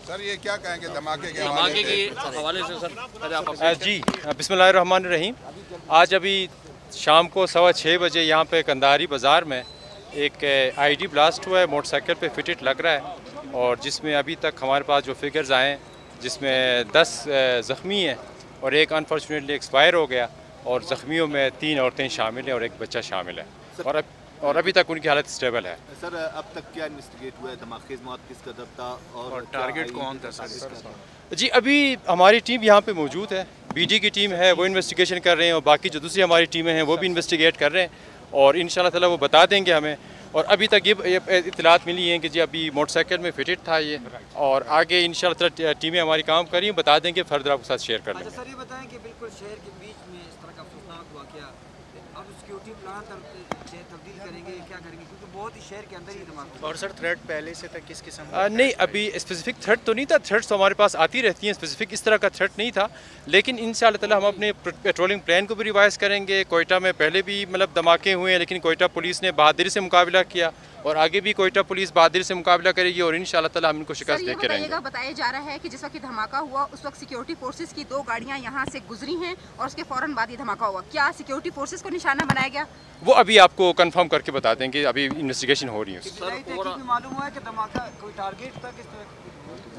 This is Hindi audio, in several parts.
सर ये क्या कहेंगे धमाके के हवाले से सर? जी बिस्मिल्लाहिर्रहमानिर्रहीम। आज अभी शाम को 6:15 बजे यहाँ पे कंधारी बाज़ार में एक आईडी ब्लास्ट हुआ है, मोटरसाइकिल पे फिटेड लग रहा है, और जिसमें अभी तक हमारे पास जो फिगर्स आए हैं जिसमें 10 ज़ख्मी हैं और एक अनफॉर्चुनेटली एक्सपायर हो गया, और ज़ख्मियों में 3 औरतें शामिल हैं और एक बच्चा शामिल है, और अभी तक उनकी हालत स्टेबल है। सर अब तक क्या इन्वेस्टिगेट हुआ है, धमाके मौत किस कदर था और टारगेट कौन था सर? जी अभी हमारी टीम यहाँ पे मौजूद है, बीडी की टीम है, वो इन्वेस्टिगेशन कर रहे हैं, और बाकी जो दूसरी हमारी टीमें हैं वो भी इन्वेस्टिगेट कर रहे हैं, और इंशाल्लाह ताला वो बता देंगे हमें। और अभी तक ये इत्तलात मिली हैं कि जी अभी मोटरसाइकिल में फिटेड था ये, और आगे इंशाल्लाह ताला टीमें हमारी काम कर रही हैं, बता देंगे, फर्दर आपके साथ शेयर कर लेंगे। सर ये बताएं कि बिल्कुल शहर के बीच में इस तरह का अफसोसनाक वाक़या, अब सिक्योरिटी प्लान तब्दील करेंगे, क्या करेंगे, क्योंकि बहुत ही शहर के अंदर ही धमाका। और सर थ्रेट पहले से तक किस किस्म नहीं, अभी स्पेसिफिक थ्रेट तो नहीं था, थ्रेट्स तो हमारे पास आती रहती हैं, स्पेसिफिक इस तरह का थ्रेट नहीं था, लेकिन इंशाअल्लाह ताला हम अपने पेट्रोलिंग प्लान को भी रिवाइज़ करेंगे। कोयटा में पहले भी मतलब धमाके हुए हैं, लेकिन कोयटा पुलिस ने बहादुरी से मुकाबला किया, और आगे भी कोयटा पुलिस बहादुरी से मुकाबला करेगी, और इंशाअल्लाह ताला हम इनको शिकस्त देके रहेंगे। बताया जा रहा है कि जिस वक्त धमाका हुआ उस वक्त सिक्योरिटी फोर्सेस की 2 गाड़ियां यहां से गुजरी हैं, और उसके फौरन बाद ये धमाका हुआ। क्या सिक्योरिटी फोर्सेस को निशाना बनाया गया? वो अभी आपको कंफर्म करके बता देंगे, अभी इन्वेस्टिगेशन हो रही है। मालूम हुआ है कि धमाका कोई टारगेट था किस तरह?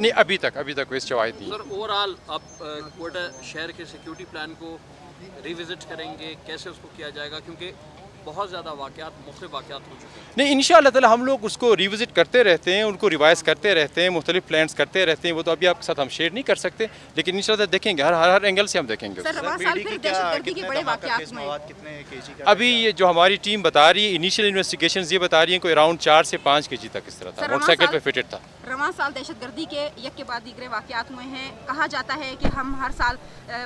नहीं, अभी तक कोई शवाहिद नहीं। सर ओवरऑल आप कोयटा शहर के सिक्योरिटी प्लान को रिविजिट करेंगे, कैसे उसको किया जाएगा, क्योंकि बहुत ज़्यादा मुख्तलिफ वाक़यात हो चुके हैं? नहीं, इंशाअल्लाह ताला हम लोग उसको रिविजिट करते रहते हैं, उनको रिवाइज़ करते रहते हैं, मुख्तलिफ प्लान्स करते रहते हैं, वो तो अभी आपके साथ हम शेयर नहीं कर सकते, लेकिन इंशाअल्लाह देखेंगे, हर एंगल से हम देखेंगे। अभी ये जो हमारी टीम बता रही है, इनिशियल इन्वेस्टिगेशन ये बता रही है कोई अराउंड 4 से 5 kg तक इस तरह था, मोटरसाइकिल पे फिटेड था। रवां साल दहशतगर्दी के एक के बाद दीगरे वाक़यात हुए हैं, कहा जाता है कि हम हर साल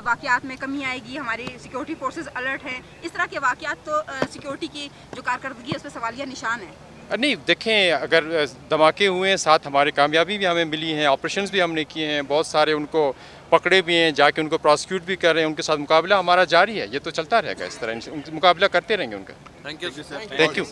वाक़यात में कमी आएगी, हमारी सिक्योरिटी फोर्सेस अलर्ट हैं, इस तरह के वाक़यात तो सिक्योरिटी की जो कारकर्दगी है उस पर सवालिया निशान है। नहीं देखें, अगर धमाके हुए हैं, साथ हमारे कामयाबी भी हमें मिली हैं, ऑपरेशंस भी हमने किए हैं, बहुत सारे उनको पकड़े भी हैं, जाके उनको प्रोसिक्यूट भी कर रहे हैं, उनके साथ मुकाबला हमारा जारी है, ये तो चलता रहेगा, इस तरह मुकाबला करते रहेंगे उनका। Thank you. Thank you.